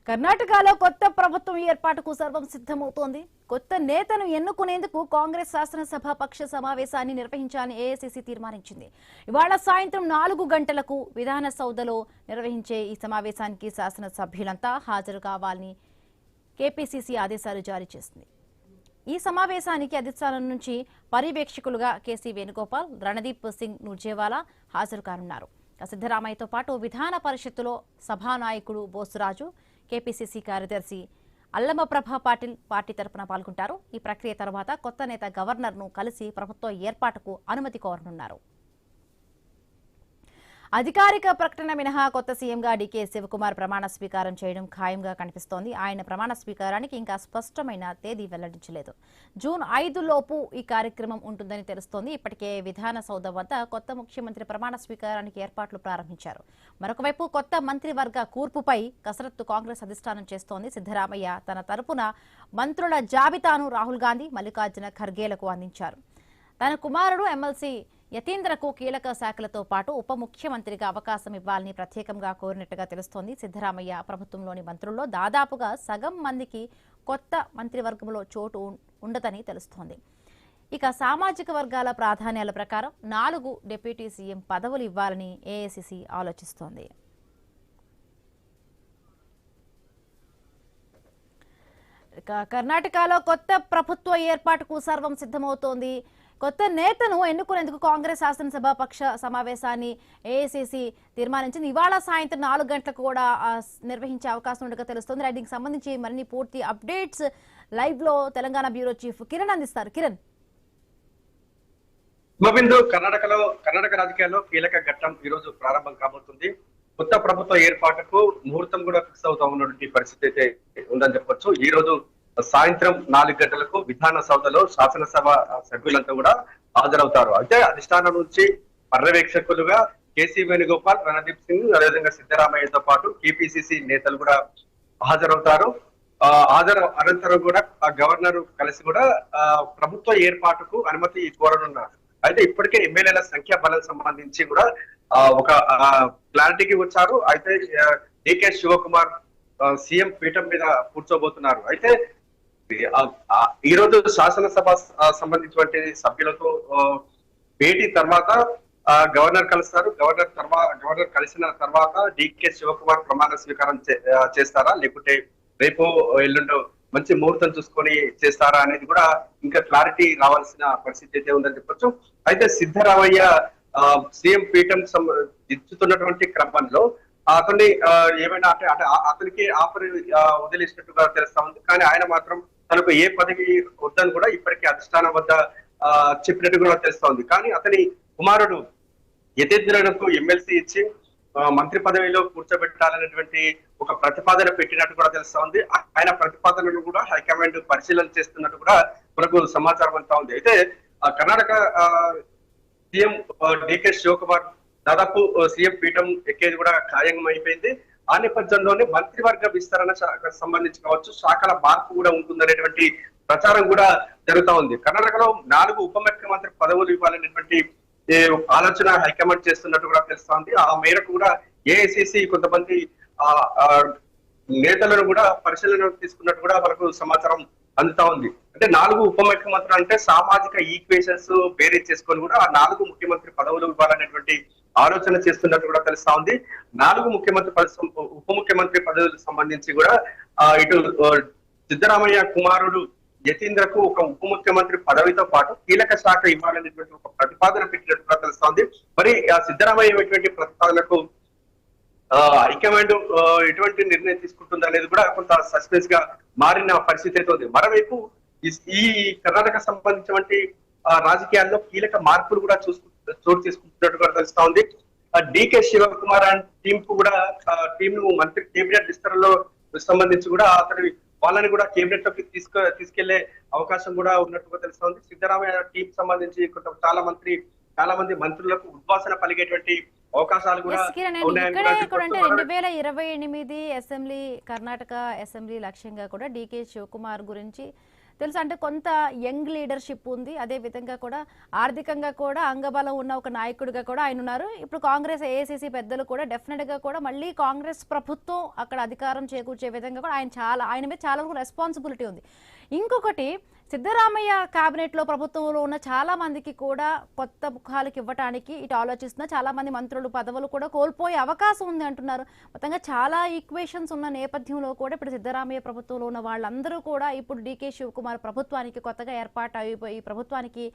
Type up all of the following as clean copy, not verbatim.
కర్ణాటకలో కొత్త ప్రభుత్వం ఏర్పాటుకు సర్వం సిద్ధమవుతోంది. కొత్త నేతను ఎన్నుకునేందుకు కాంగ్రెస్ శాసనసభ పక్ష సమావేశాన్ని నిర్వహించాలని ఏఐసీసీ తీర్మానించింది. ఇవాళ సాయంత్రం 4 గంటలకు విధాన సౌధలో నిర్వహించే ఈ సమావేశానికి శాసనసభ్యులంతా హాజరు కావాలని కేపీసీసీ ఆదేశాలు జారీ చేసింది. ఈ సమావేశానికి అధిష్టానం నుంచి పర్యవేక్షకులుగా కేసీ వేణుగోపాల్, రణదీప్ సింగ్ నుర్జేవాలా హాజరు కానున్నారు. సిద్దరామయ్యతో పాటు విధాన పరిషత్తులో సభానాయకుడు బోసురాజు, కేపీసీసీ కార్యదర్శి అల్లమప్రభ పాటిల్ పార్టీ తరపున పాల్గొంటారు. ఈ ప్రక్రియ తర్వాత కొత్త నేత గవర్నర్ను కలిసి ప్రభుత్వ ఏర్పాటుకు అనుమతి కోరనున్నారు. అధికారిక ప్రకటన మినహా కొత్త సీఎంగా డీకే శివకుమార్ ప్రమాణ స్వీకారం చేయడం ఖాయంగా కనిపిస్తోంది. ఆయన ప్రమాణ స్వీకారానికి ఇంకా స్పష్టమైన తేదీ వెల్లడించలేదు. జూన్ 5 లోపు ఈ కార్యక్రమం ఉంటుందని తెలుస్తోంది. ఇప్పటికే విధాన సౌధ వద్ద కొత్త ముఖ్యమంత్రి ప్రమాణ స్వీకారానికి ఏర్పాట్లు ప్రారంభించారు. మరొకవైపు కొత్త మంత్రివర్గ కూర్పుపై కసరత్తు కాంగ్రెస్ అధిష్టానం చేస్తోంది. సిద్దరామయ్య తన తరపున మంత్రుల జాబితాను రాహుల్ గాంధీ, మల్లికార్జున ఖర్గేలకు అందించారు. తన కుమారుడు ఎమ్మెల్సీ యతీంద్రకు కీలక శాఖలతో పాటు ఉప ముఖ్యమంత్రిగా అవకాశం ఇవ్వాలని ప్రత్యేకంగా కోరినట్టుగా తెలుస్తోంది. సిద్దరామయ్య ప్రభుత్వంలోని మంత్రుల్లో దాదాపుగా సగం మందికి కొత్త మంత్రివర్గంలో చోటు ఉండదని తెలుస్తోంది. ఇక సామాజిక వర్గాల ప్రాధాన్యాల ప్రకారం 4 డిప్యూటీ సీఎం పదవులు ఇవ్వాలని ఏఐసీసీ ఆలోచిస్తోంది. కర్ణాటకలో కొత్త ప్రభుత్వ ఏర్పాటుకు సర్వం సిద్ధమవుతోంది. కొత్త నేతను ఎన్నుకునేందుకు కాంగ్రెస్ శాసనసభ పక్ష సమావేశాన్ని ఏఐసీసీ తీర్మానించింది. ఇవాళ సాయంత్రం 4 గంటలకు కూడా నిర్వహించే అవకాశం ఉండగా తెలుస్తోంది. దీనికి సంబంధించి మరిన్ని పూర్తి అప్డేట్స్ లైవ్ లో తెలంగాణ బ్యూరో చీఫ్ కిరణ్ అందిస్తారు. కిరణ్, కర్ణాటక రాజకీయాల్లో కీలక ఘట్టం ఈ రోజు ప్రారంభం కాబోతుంది. కొత్త ప్రభుత్వ ఏర్పాటుకు ముహూర్తం కూడా ఫిక్స్ అవుతా ఉన్నటువంటి పరిస్థితి అయితే ఉందని చెప్పొచ్చు. ఈ రోజు సాయంత్రం 4 గంటలకు విధాన సౌధలో శాసనసభ సభ్యులంతా కూడా హాజరవుతారు. అయితే అధిష్టానం నుంచి పర్యవేక్షకులుగా కేసీ వేణుగోపాల్, రణదీప్ సింగ్, అదేవిధంగా సిద్దరామయ్యతో పాటు కేపీసీసీ నేతలు కూడా హాజరవుతారు. అనంతరం కూడా గవర్నర్ కలిసి కూడా ప్రభుత్వ ఏర్పాటుకు అనుమతి కోరనున్నారు. అయితే ఇప్పటికే ఎమ్మెల్యేల సంఖ్యా బలం సంబంధించి కూడా ఒక క్లారిటీకి వచ్చారు. అయితే డీకే శివకుమార్ సీఎం పీఠం మీద కూర్చోబోతున్నారు. అయితే ఈ రోజు శాసనసభ సంబంధించినటువంటి సభ్యులతో భేటీ తర్వాత గవర్నర్ కలుస్తారు. గవర్నర్ కలిసిన తర్వాత డీకే శివకుమార్ ప్రమాణ స్వీకారం చేస్తారా, లేకుంటే రేపు ఎల్లుండో మంచి ముహూర్తం చూసుకొని చేస్తారా అనేది కూడా ఇంకా క్లారిటీ రావాల్సిన పరిస్థితి అయితే ఉందని చెప్పొచ్చు. అయితే సిద్దరామయ్య సీఎం పీఠం ఇచ్చుతున్నటువంటి క్రమంలో అతన్ని ఏమైనా అంటే అతనికి ఆఫర్ వదిలేసినట్టుగా తెలుస్తా ఉంది. కానీ ఆయన మాత్రం తనకు ఏ పదవి వద్దని కూడా ఇప్పటికే అధిష్టానం వద్ద చెప్పినట్టు కూడా తెలుస్తా ఉంది. కానీ అతని కుమారుడు యతీంద్రకు ఎమ్మెల్సీ ఇచ్చి మంత్రి పదవిలో కూర్చోబెట్టాలనేటువంటి ఒక ప్రతిపాదన పెట్టినట్టు కూడా తెలుస్తా ఉంది. ఆయన ప్రతిపాదనను కూడా హైకమాండ్ పరిశీలన చేస్తున్నట్టు కూడా మనకు సమాచారం అంతా ఉంది. అయితే కర్ణాటక సీఎం డీకే శివకుమార్ దాదాపు సీఎం పీఠం ఎక్కేది కూడా ఖాయం అయిపోయింది. ఆ నేపథ్యంలోనే మంత్రివర్గ విస్తరణ సంబంధించి కావచ్చు, శాఖల మార్పు కూడా ఉంటుందనేటువంటి ప్రచారం కూడా జరుగుతా ఉంది. కర్ణాటకలో 4 ఉప ముఖ్యమంత్రి పదవులు ఇవ్వాలనేటువంటి ఆలోచన హైకమాండ్ చేస్తున్నట్టు కూడా తెలుస్తోంది. ఆ మేరకు కూడా ఏఐసీసీ కొంతమంది నేతలను కూడా పరిశీలన తీసుకున్నట్టు కూడా మనకు సమాచారం అందుతా ఉంది. అంటే 4 ఉప ముఖ్యమంత్రులు అంటే సామాజిక ఈక్వేషన్స్ బేరీ చేసుకొని కూడా ఆ 4 ముఖ్యమంత్రి పదవులు ఇవ్వాలనేటువంటి ఆలోచన చేస్తున్నట్టు కూడా తెలుస్తా ఉంది. 4 ఉప ముఖ్యమంత్రి పదవులకు సంబంధించి కూడా ఇటు సిద్దరామయ్య కుమారుడు యతీంద్రకు ఒక ఉప ముఖ్యమంత్రి పదవితో పాటు కీలక శాఖ ఇవ్వాలనేటువంటి ఒక ప్రతిపాదన పెట్టినట్టు కూడా తెలుస్తా ఉంది. మరి ఆ సిద్దరామయ్య ఇటువంటి ప్రతిపాదనకు హైకమాండ్ ఎటువంటి నిర్ణయం తీసుకుంటుంది అనేది కూడా కొంత సస్పెన్స్ గా మారిన పరిస్థితి అయితే ఉంది. మరోవైపు ఈ కర్ణాటక సంబంధించినటువంటి రాజకీయాల్లో కీలక మార్పులు కూడా చోటు తీసుకుంటున్నట్టు కూడా తెలుస్తా ఉంది. డీకే శివకుమార్ అండ్ టీం కు కూడా టీం ను మంత్రి కేబినెట్ విస్తరణలో సంబంధించి కూడా అతని వాళ్ళని కూడా కేబినెట్ లోకి తీసుకెళ్లే అవకాశం కూడా ఉన్నట్టుగా తెలుస్తా ఉంది. సిద్దరామయ్య టీం సంబంధించి చాలా మంది మంత్రులకు ఉద్వాసన పలిగేటువంటి అవకాశాలు కూడా 2028 అసెంబ్లీ కర్ణాటక అసెంబ్లీ లక్ష్యంగా కూడా డీకే శివకుమార్ గురించి తెలుసు. అంటే కొంత యంగ్ లీడర్షిప్ ఉంది, అదే విధంగా కూడా ఆర్థికంగా కూడా అంగబలం ఉన్న ఒక నాయకుడిగా కూడా ఆయన ఉన్నారు. ఇప్పుడు కాంగ్రెస్ ఏఐసిసి పెద్దలు కూడా డెఫినెట్ గా కూడా మళ్ళీ కాంగ్రెస్ ప్రభుత్వం అక్కడ అధికారం చేకూర్చే విధంగా కూడా ఆయన మీద చాలా వరకు రెస్పాన్సిబిలిటీ ఉంది. ఇంకొకటి, సిద్ధరామయ్య కేబినెట్ లో ప్రభుత్వంలో ఉన్న చాలా మందికి కూడా కొత్త ముఖాలకు ఇవ్వడానికి ఇటు ఆలోచిస్తున్న చాలా మంది మంత్రులు పదవులు కూడా కోల్పోయే అవకాశం ఉంది అంటున్నారు. మొత్తంగా చాలా ఈక్వేషన్స్ ఉన్న నేపథ్యంలో కూడా ఇప్పుడు సిద్ధరామయ్య ప్రభుత్వంలో ఉన్న వాళ్ళందరూ కూడా ఇప్పుడు డీకే శివకుమార్ ప్రభుత్వానికి కొత్తగా ఏర్పాటు అయిపోయి ప్రభుత్వానికి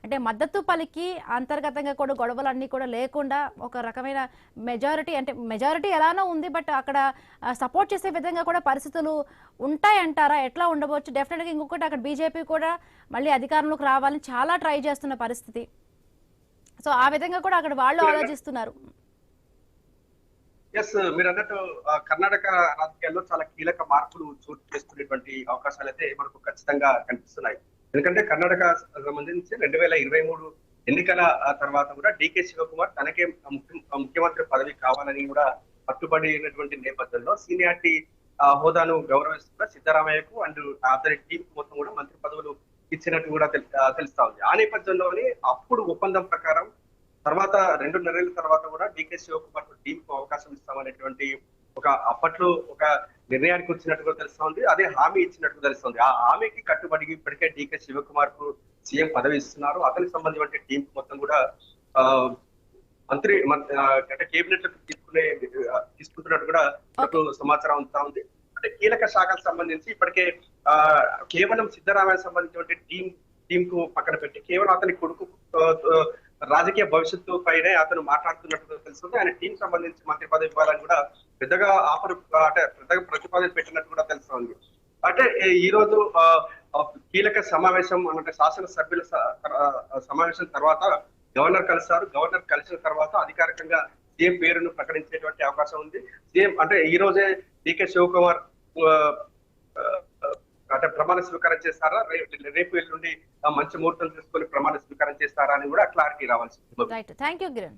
అంటే మద్దతు పలికి అంతర్గతంగా కూడా గొడవలన్నీ కూడా లేకుండా ఒక రకమైన మెజారిటీ, అంటే మెజారిటీ ఎలానో ఉంది, బట్ అక్కడ సపోర్ట్ చేసే విధంగా కూడా పరిస్థితులు ఉంటాయంటారా? ఎట్లా ఉండవచ్చు? డెఫినెట్గా ఇంకొకటి, అక్కడ బీజేపీ కూడా మళ్ళీ అధికారంలోకి రావాలని చాలా ట్రై చేస్తున్న పరిస్థితి. సో ఆ విధంగా కూడా అక్కడ వాళ్ళు ఆలోచిస్తున్నారు. ఎస్, మీరు అన్నట్టు కర్ణాటక రాజకీయాల్లో చాలా కీలక మార్పులు చోటు చేసుకునేటువంటి అవకాశాలు అయితే మనకు ఖచ్చితంగా కనిపిస్తున్నాయి. ఎందుకంటే కర్ణాటక సంబంధించి 2023 ఎన్నికల తర్వాత కూడా డీకే శివకుమార్ తనకే ముఖ్యమంత్రి పదవి కావాలని కూడా పట్టుబడినటువంటి నేపథ్యంలో సీనియారిటీ హోదాను గౌరవిస్తున్న సిద్ధరామయ్యకు అండ్ అతని టీం మొత్తం కూడా మంత్రి పదవులు ఇచ్చినట్టు కూడా తెలుస్తా ఉంది. ఆ నేపథ్యంలోనే అప్పుడు ఒప్పందం ప్రకారం తర్వాత 2 నెలల తర్వాత కూడా డీకే శివకుమార్ టీం కు అవకాశం ఇస్తామనేటువంటి అప్పట్లో ఒక నిర్ణయానికి వచ్చినట్టుగా తెలుస్తా ఉంది. అదే హామీ ఇచ్చినట్టుగా తెలుస్తుంది. ఆ హామీకి కట్టుబడి ఇప్పటికే డీకే శివకుమార్ కు సీఎం పదవి ఇస్తున్నారు. అతనికి సంబంధించిన టీం మొత్తం కూడా అంటే కేబినెట్ లకు తీసుకుంటున్నట్టు కూడా సమాచారం అంతా ఉంది. అంటే కీలక శాఖలకు సంబంధించి ఇప్పటికే కేవలం సిద్ధరామయ్య సంబంధించిన టీం కు పక్కన పెట్టి కేవలం అతని కొడుకు రాజకీయ భవిష్యత్తు పైనే అతను మాట్లాడుతున్నట్టుగా తెలుస్తుంది. ఆయన టీం సంబంధించి మంత్రి పదవి ఇవ్వాలని కూడా పెద్దగా పెద్దగా ప్రతిపాదన పెట్టినట్టు కూడా తెలుస్తుంది. అంటే ఈ రోజు కీలక సమావేశం అంటే శాసనసభ్యుల సమావేశం తర్వాత గవర్నర్ కలుస్తారు. గవర్నర్ కలిసిన తర్వాత అధికారికంగా సీఎం పేరును ప్రకటించేటువంటి అవకాశం ఉంది. సీఎం అంటే ఈ రోజే డీకే శివకుమార్ అంటే ప్రమాణ స్వీకారం చేస్తారా, రేపు ఎల్లుండి మంచి ముహూర్తం తీసుకొని ప్రమాణ స్వీకారం చేస్తారా అని కూడా క్లారిటీ రావాల్సింది. Right, thank you Kiran.